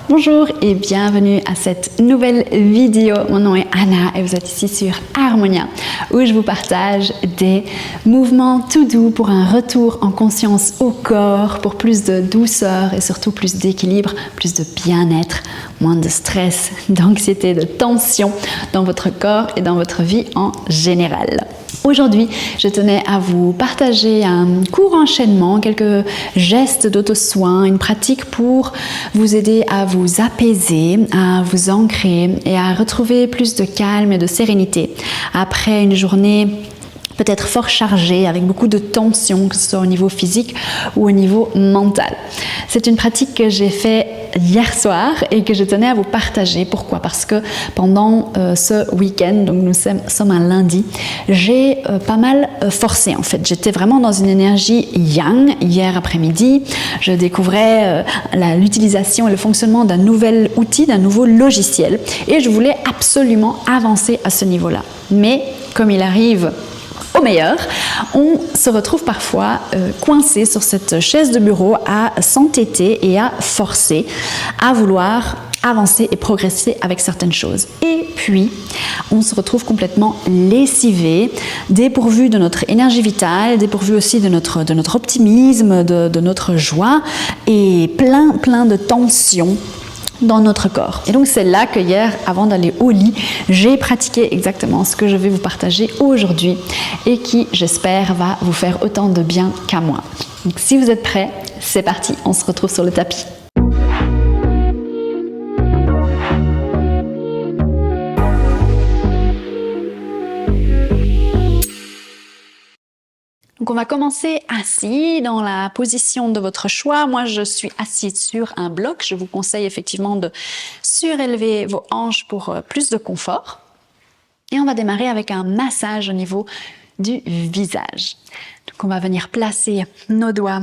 Bonjour et bienvenue à cette nouvelle vidéo. Mon nom est Anna et vous êtes ici sur Harmonia où je vous partage des mouvements tout doux pour un retour en conscience au corps, pour plus de douceur et surtout plus d'équilibre, plus de bien-être, moins de stress, d'anxiété, de tension dans votre corps et dans votre vie en général. Aujourd'hui, je tenais à vous partager un court enchaînement, quelques gestes d'auto-soin, une pratique pour vous aider à vous apaiser, à vous ancrer et à retrouver plus de calme et de sérénité après une journée peut-être fort chargée, avec beaucoup de tension, que ce soit au niveau physique ou au niveau mental. C'est une pratique que j'ai faite hier soir et que je tenais à vous partager. Pourquoi ? Parce que pendant ce week-end, donc nous sommes un lundi, j'ai pas mal forcé en fait. J'étais vraiment dans une énergie yang hier après-midi. Je découvrais l'utilisation et le fonctionnement d'un nouvel outil, d'un nouveau logiciel et je voulais absolument avancer à ce niveau-là. Mais comme il arrive au meilleur, on se retrouve parfois coincé sur cette chaise de bureau à s'entêter et à forcer, à vouloir avancer et progresser avec certaines choses. Et puis, on se retrouve complètement lessivé, dépourvu de notre énergie vitale, dépourvu aussi de notre optimisme, de notre joie et plein de tensions dans notre corps. Et donc c'est là que hier, avant d'aller au lit, j'ai pratiqué exactement ce que je vais vous partager aujourd'hui et qui, j'espère, va vous faire autant de bien qu'à moi. Donc si vous êtes prêts, c'est parti, on se retrouve sur le tapis. Donc on va commencer assis dans la position de votre choix. Moi, je suis assise sur un bloc. Je vous conseille effectivement de surélever vos hanches pour plus de confort. Et on va démarrer avec un massage au niveau du visage. Donc on va venir placer nos doigts,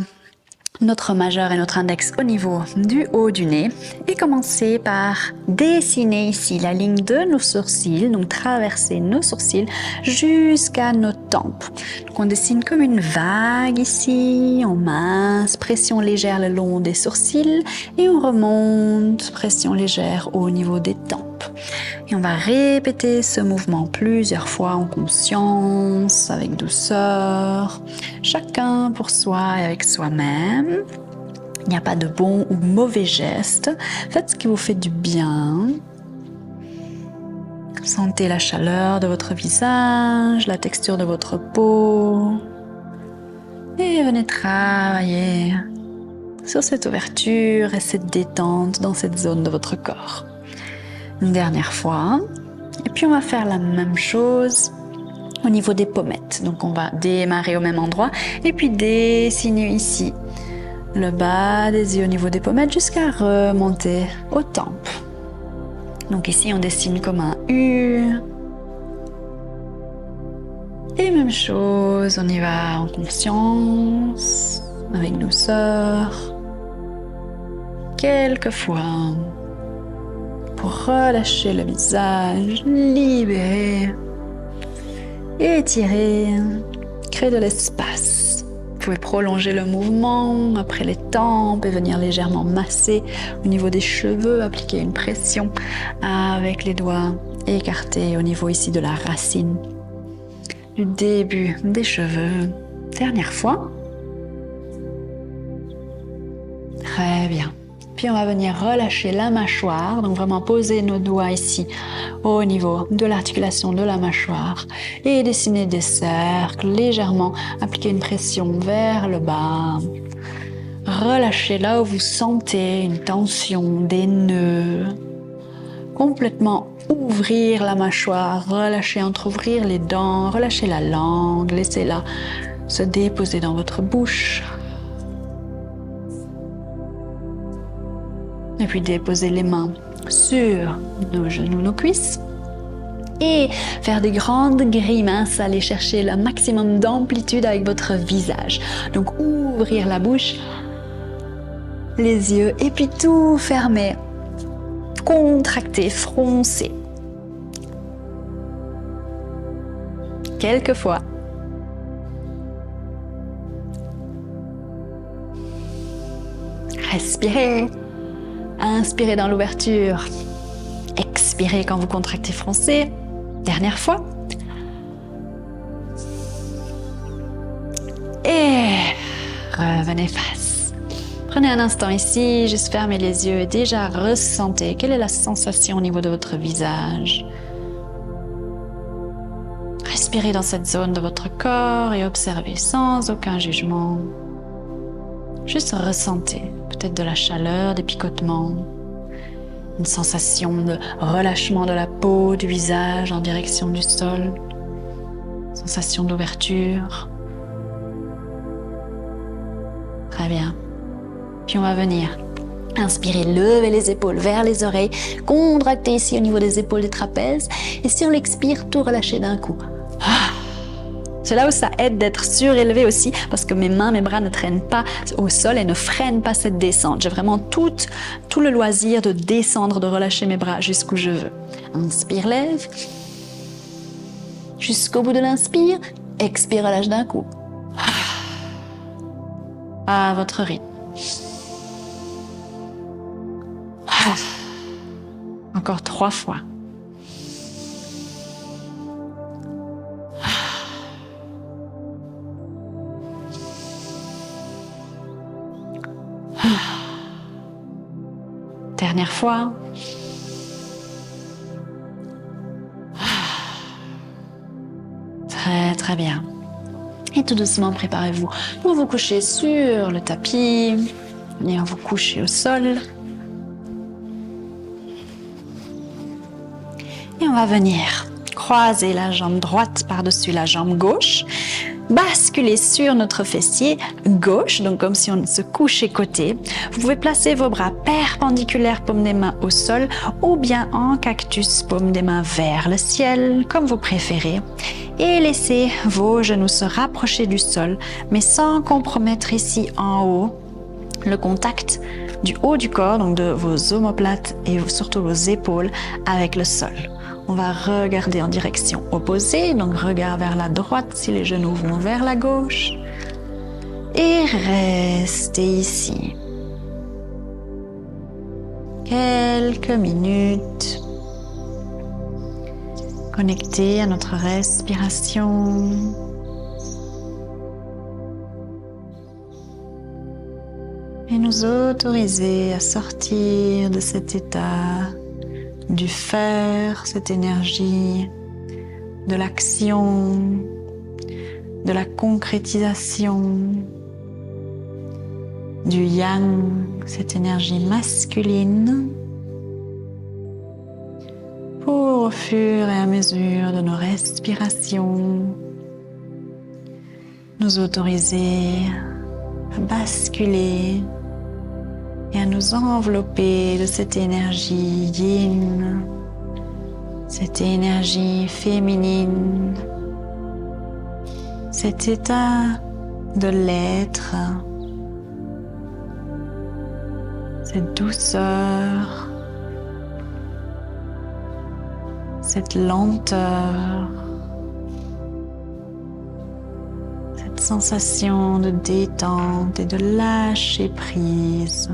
notre majeur et notre index au niveau du haut du nez et commencer par dessiner ici la ligne de nos sourcils, donc traverser nos sourcils jusqu'à nos tempes. Donc on dessine comme une vague ici, on masse, pression légère le long des sourcils et on remonte, pression légère au niveau des tempes. Et on va répéter ce mouvement plusieurs fois en conscience, avec douceur, chacun pour soi et avec soi-même. Il n'y a pas de bon ou mauvais geste. Faites ce qui vous fait du bien. Sentez la chaleur de votre visage, la texture de votre peau. Et venez travailler sur cette ouverture et cette détente dans cette zone de votre corps. Une dernière fois, et puis on va faire la même chose au niveau des pommettes. Donc on va démarrer au même endroit et puis dessiner ici le bas des yeux au niveau des pommettes jusqu'à remonter aux tempes. Donc ici on dessine comme un U. Et même chose, on y va en conscience, avec douceur, quelques fois. Pour relâcher le visage, libérer, étirer, créer de l'espace. Vous pouvez prolonger le mouvement après les tempes et venir légèrement masser au niveau des cheveux, appliquer une pression avec les doigts écartés au niveau ici de la racine, du début des cheveux. Dernière fois. Très bien. Puis on va venir relâcher la mâchoire, donc vraiment poser nos doigts ici au niveau de l'articulation de la mâchoire et dessiner des cercles légèrement, appliquer une pression vers le bas. Relâchez là où vous sentez une tension, des nœuds. Complètement ouvrir la mâchoire, relâcher, entrouvrir les dents, relâchez la langue, laissez-la se déposer dans votre bouche. Et puis déposer les mains sur nos genoux, nos cuisses. Et faire des grandes grimaces, aller chercher le maximum d'amplitude avec votre visage. Donc ouvrir la bouche, les yeux et puis tout fermer. Contracter, froncer. Quelques fois. Respirez. Inspirez dans l'ouverture. Expirez quand vous contractez, froncez. Dernière fois. Et revenez face. Prenez un instant ici, juste fermez les yeux et déjà ressentez quelle est la sensation au niveau de votre visage. Respirez dans cette zone de votre corps et observez sans aucun jugement. Juste ressentez peut-être de la chaleur, des picotements, une sensation de relâchement de la peau, du visage en direction du sol, sensation d'ouverture. Très bien. Puis on va venir. Inspirez, levez les épaules vers les oreilles, contractez ici au niveau des épaules des trapèzes et si on l'expire, tout relâchez d'un coup. C'est là où ça aide d'être surélevé aussi parce que mes mains, mes bras ne traînent pas au sol et ne freinent pas cette descente. J'ai vraiment tout le loisir de descendre, de relâcher mes bras jusqu'où je veux. Inspire, lève. Jusqu'au bout de l'inspire, expire, relâche d'un coup. À votre rythme. Encore 3 fois. Dernière fois. Très très bien. Et tout doucement, préparez-vous pour vous coucher sur le tapis. Venir vous coucher au sol. Et on va venir croiser la jambe droite par-dessus la jambe gauche. Basculer sur notre fessier gauche, donc comme si on se couchait côté. Vous pouvez placer vos bras perpendiculaires, paume des mains au sol, ou bien en cactus, paume des mains vers le ciel, comme vous préférez. Et laissez vos genoux se rapprocher du sol, mais sans compromettre ici en haut le contact du haut du corps, donc de vos omoplates et surtout vos épaules avec le sol. On va regarder en direction opposée, donc regard vers la droite si les genoux vont vers la gauche. Et restez ici. Quelques minutes. Connectés à notre respiration. Et nous autoriser à sortir de cet état du faire, cette énergie, de l'action, de la concrétisation, du yang, cette énergie masculine, pour au fur et à mesure de nos respirations, nous autoriser à basculer et à nous envelopper de cette énergie yin, cette énergie féminine, cet état de l'être, cette douceur, cette lenteur, cette sensation de détente et de lâcher prise.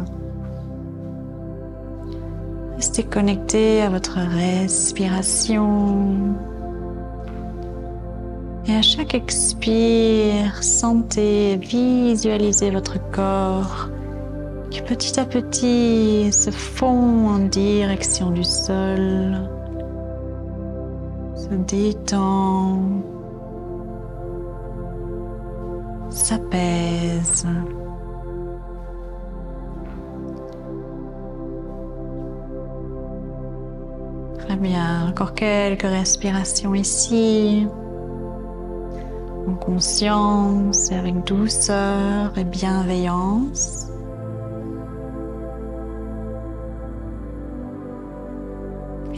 Restez connecté à votre respiration. Et à chaque expire, sentez, visualisez votre corps qui petit à petit se fond en direction du sol, se détend, s'apaise. Très bien, encore quelques respirations ici, en conscience et avec douceur et bienveillance.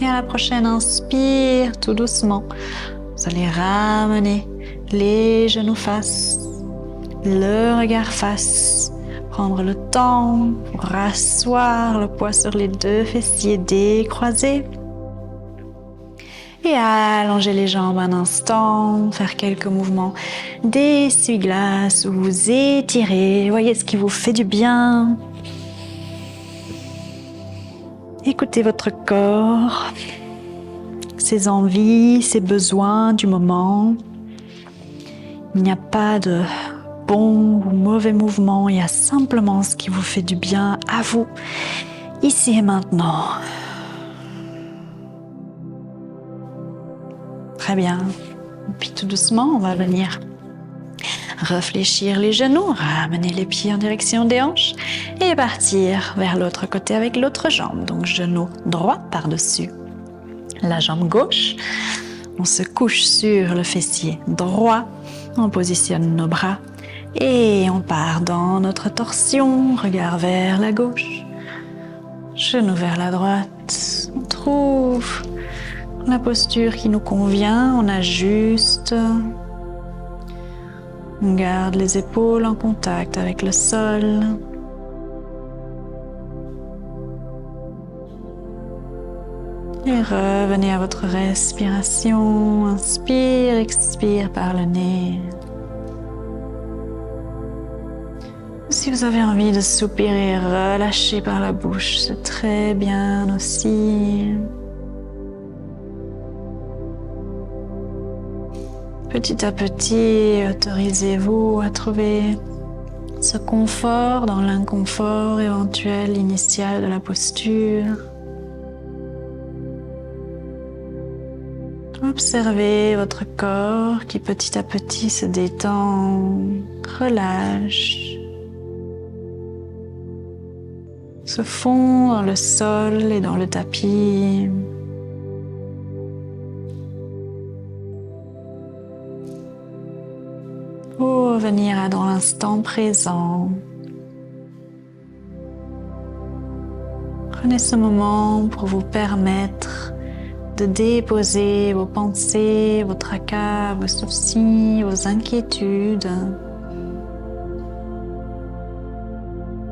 Et à la prochaine inspire, tout doucement, vous allez ramener les genoux face, le regard face, prendre le temps pour rasseoir le poids sur les deux fessiers décroisés. Et allonger les jambes un instant, faire quelques mouvements d'essuie-glace où vous étirez, voyez ce qui vous fait du bien. Écoutez votre corps, ses envies, ses besoins du moment. Il n'y a pas de bon ou mauvais mouvement, il y a simplement ce qui vous fait du bien à vous, ici et maintenant. Très bien. Et puis tout doucement, on va venir réfléchir les genoux, ramener les pieds en direction des hanches et partir vers l'autre côté avec l'autre jambe. Donc genou droit par-dessus la jambe gauche. On se couche sur le fessier droit, on positionne nos bras et on part dans notre torsion, regard vers la gauche, genou vers la droite. On trouve la posture qui nous convient, on ajuste. On garde les épaules en contact avec le sol. Et revenez à votre respiration. Inspire, expire par le nez. Si vous avez envie de soupirer, relâchez par la bouche, c'est très bien aussi. Petit à petit, autorisez-vous à trouver ce confort dans l'inconfort éventuel initial de la posture. Observez votre corps qui petit à petit se détend, relâche, se fond dans le sol et dans le tapis. Pour venir dans l'instant présent. Prenez ce moment pour vous permettre de déposer vos pensées, vos tracas, vos soucis, vos inquiétudes.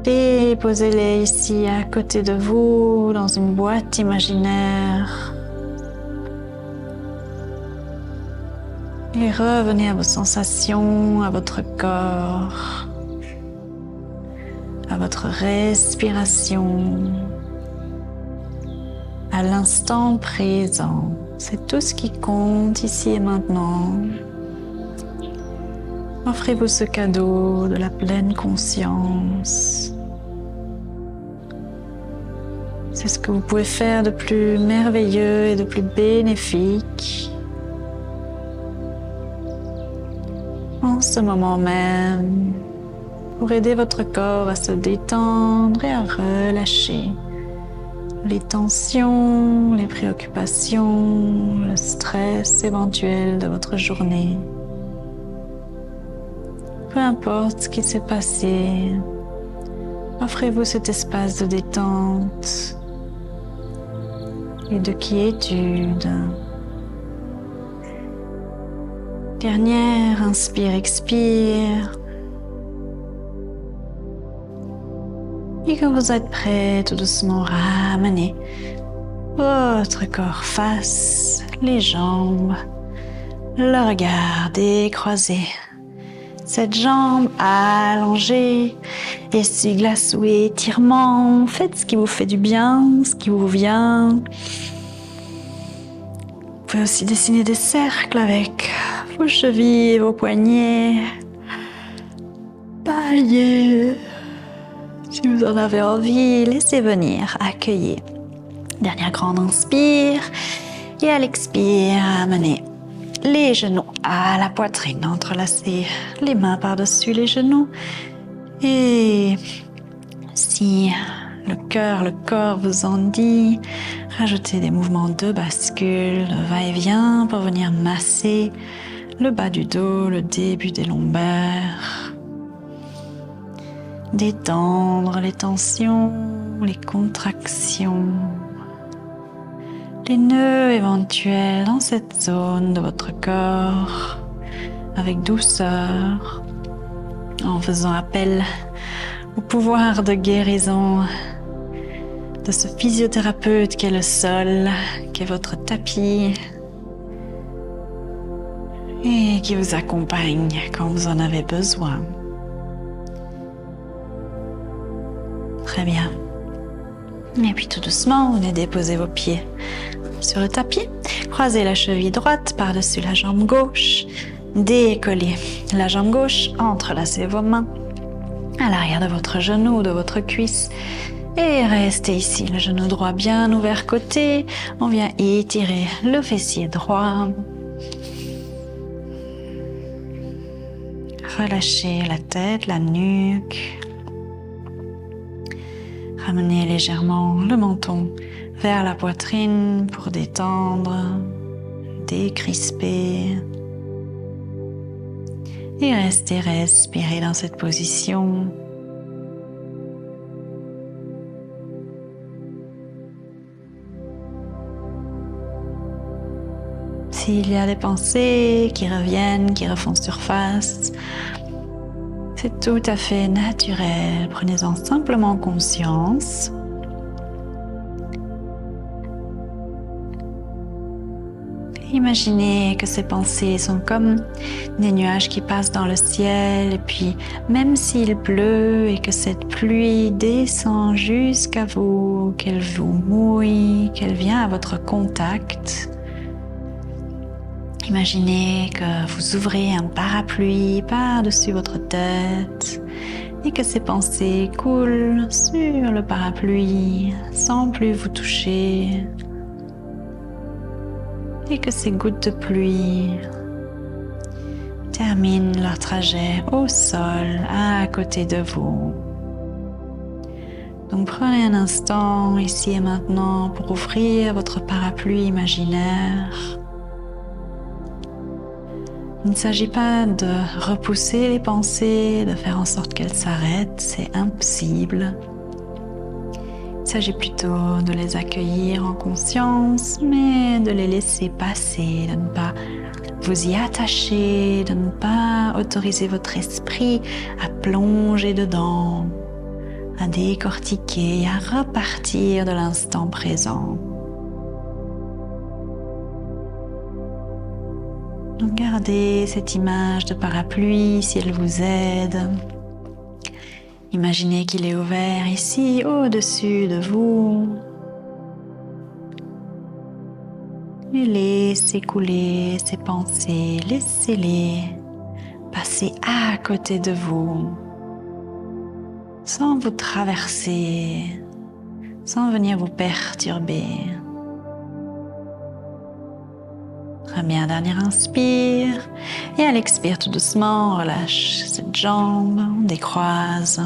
Déposez-les ici à côté de vous, dans une boîte imaginaire. Et revenez à vos sensations, à votre corps, à votre respiration, à l'instant présent. C'est tout ce qui compte ici et maintenant. Offrez-vous ce cadeau de la pleine conscience. C'est ce que vous pouvez faire de plus merveilleux et de plus bénéfique. En ce moment même, pour aider votre corps à se détendre et à relâcher les tensions, les préoccupations, le stress éventuel de votre journée. Peu importe ce qui s'est passé, offrez-vous cet espace de détente et de quiétude. Dernière, inspire, expire. Et quand vous êtes prêt, tout doucement ramenez votre corps face, les jambes, le regard décroisé. Cette jambe allongée, essuie-glace ou étirement. Faites ce qui vous fait du bien, ce qui vous vient. Vous pouvez aussi dessiner des cercles avec vos chevilles et vos poignets. Baillez. Si vous en avez envie, laissez venir, accueillez. Dernière grande inspire. Et à l'expire, amenez les genoux à la poitrine, entrelacez les mains par-dessus les genoux. Et si le cœur, le corps vous en dit, rajoutez des mouvements de bascule, de va-et-vient pour venir masser le bas du dos, le début des lombaires. Détendre les tensions, les contractions, les nœuds éventuels dans cette zone de votre corps avec douceur, en faisant appel au pouvoir de guérison de ce physiothérapeute qui est le sol, qui est votre tapis et qui vous accompagne quand vous en avez besoin. Très bien. Et puis tout doucement, venez déposer vos pieds sur le tapis. Croisez la cheville droite par-dessus la jambe gauche. Décollez la jambe gauche, entrelacez vos mains à l'arrière de votre genou ou de votre cuisse. Et restez ici, le genou droit bien ouvert côté. On vient étirer le fessier droit. Relâchez la tête, la nuque. Ramenez légèrement le menton vers la poitrine pour détendre, décrisper. Et restez respirer dans cette position. S'il y a des pensées qui reviennent, qui refont surface, c'est tout à fait naturel. Prenez-en simplement conscience. Imaginez que ces pensées sont comme des nuages qui passent dans le ciel, et puis même s'il pleut et que cette pluie descend jusqu'à vous, qu'elle vous mouille, qu'elle vient à votre contact, imaginez que vous ouvrez un parapluie par-dessus votre tête et que ces pensées coulent sur le parapluie sans plus vous toucher. Et que ces gouttes de pluie terminent leur trajet au sol, à côté de vous. Donc prenez un instant ici et maintenant pour ouvrir votre parapluie imaginaire. Il ne s'agit pas de repousser les pensées, de faire en sorte qu'elles s'arrêtent, c'est impossible. Il s'agit plutôt de les accueillir en conscience, mais de les laisser passer, de ne pas vous y attacher, de ne pas autoriser votre esprit à plonger dedans, à décortiquer, à repartir de l'instant présent. Donc gardez cette image de parapluie si elle vous aide. Imaginez qu'il est ouvert ici, au-dessus de vous. Et laissez couler ces pensées, laissez-les passer à côté de vous, sans vous traverser, sans venir vous perturber. Très bien, dernier inspire. Et à l'expire, tout doucement, on relâche cette jambe, on décroise.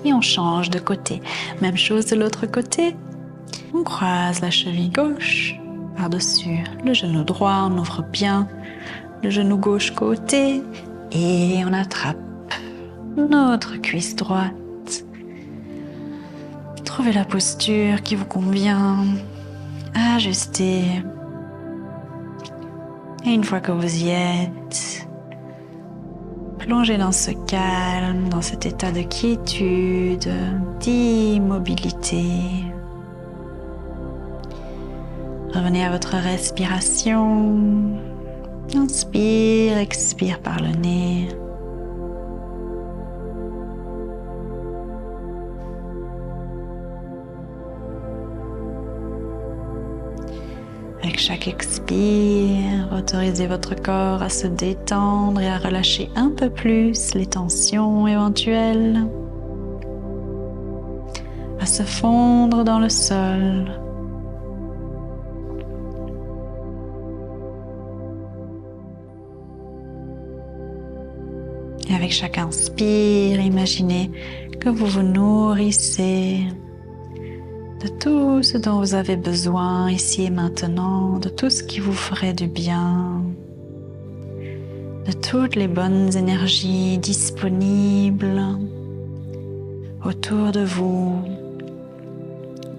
Et on change de côté. Même chose de l'autre côté. On croise la cheville gauche par-dessus le genou droit. On ouvre bien le genou gauche côté. Et on attrape notre cuisse droite. Trouvez la posture qui vous convient. Ajustez. Et une fois que vous y êtes, plongez dans ce calme, dans cet état de quiétude, d'immobilité. Revenez à votre respiration. Inspire, expire par le nez. Avec chaque expire, autorisez votre corps à se détendre et à relâcher un peu plus les tensions éventuelles, à se fondre dans le sol. Et avec chaque inspire, imaginez que vous vous nourrissez de tout ce dont vous avez besoin ici et maintenant, de tout ce qui vous ferait du bien, de toutes les bonnes énergies disponibles autour de vous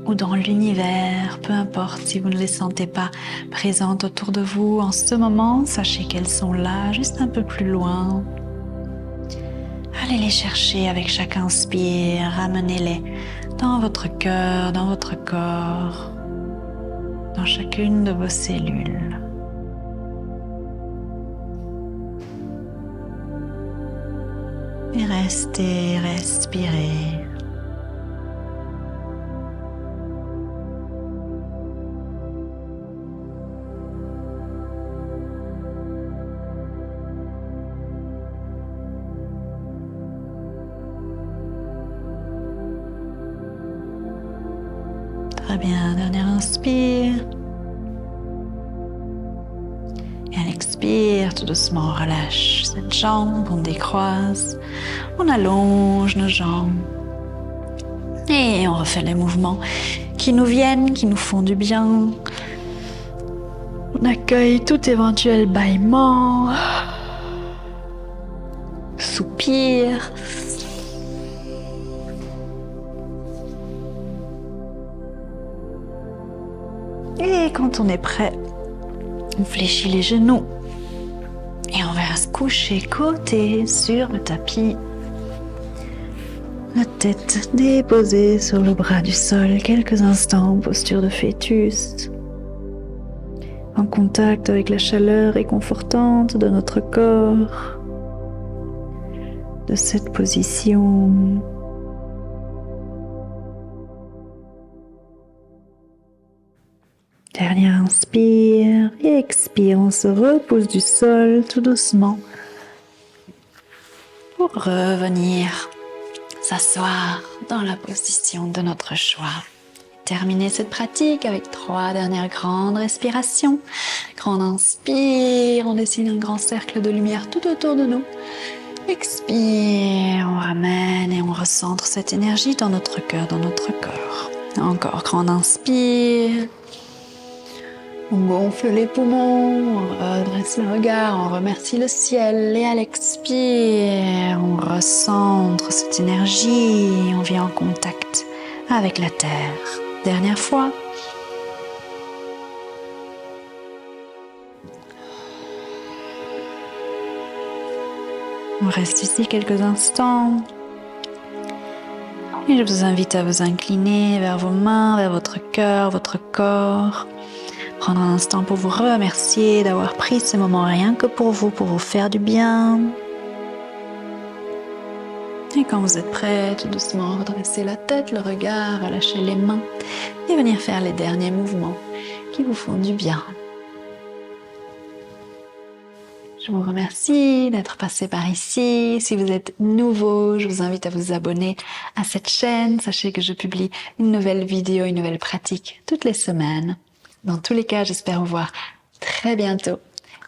ou dans l'univers, peu importe si vous ne les sentez pas présentes autour de vous en ce moment, sachez qu'elles sont là, juste un peu plus loin. Allez les chercher avec chaque inspire, ramenez-les dans votre cœur, dans votre corps, dans chacune de vos cellules. Et restez, respirez. Très bien, dernière inspire. Et à l'expire, tout doucement, on relâche cette jambe, on décroise, on allonge nos jambes. Et on refait les mouvements qui nous viennent, qui nous font du bien. On accueille tout éventuel bâillement, soupir. Et quand on est prêt, on fléchit les genoux et on va se coucher côté sur le tapis. La tête déposée sur le bras du sol, quelques instants en posture de fœtus, en contact avec la chaleur réconfortante de notre corps, de cette position. Dernière inspire et expire, on se repousse du sol tout doucement pour revenir s'asseoir dans la position de notre choix. Terminer cette pratique avec 3 dernières grandes respirations. Grande inspire, on dessine un grand cercle de lumière tout autour de nous. Expire, on ramène et on recentre cette énergie dans notre cœur, dans notre corps. Encore grande inspire. On gonfle les poumons, on redresse le regard, on remercie le ciel et à l'expire, on recentre cette énergie, on vient en contact avec la terre. Dernière fois. On reste ici quelques instants. Et je vous invite à vous incliner vers vos mains, vers votre cœur, votre corps. Prendre un instant pour vous remercier d'avoir pris ce moment rien que pour vous faire du bien. Et quand vous êtes prêts, tout doucement, redressez la tête, le regard, relâchez les mains et venir faire les derniers mouvements qui vous font du bien. Je vous remercie d'être passé par ici. Si vous êtes nouveau, je vous invite à vous abonner à cette chaîne. Sachez que je publie une nouvelle vidéo, une nouvelle pratique toutes les semaines. Dans tous les cas, j'espère vous voir très bientôt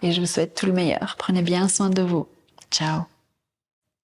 et je vous souhaite tout le meilleur. Prenez bien soin de vous. Ciao.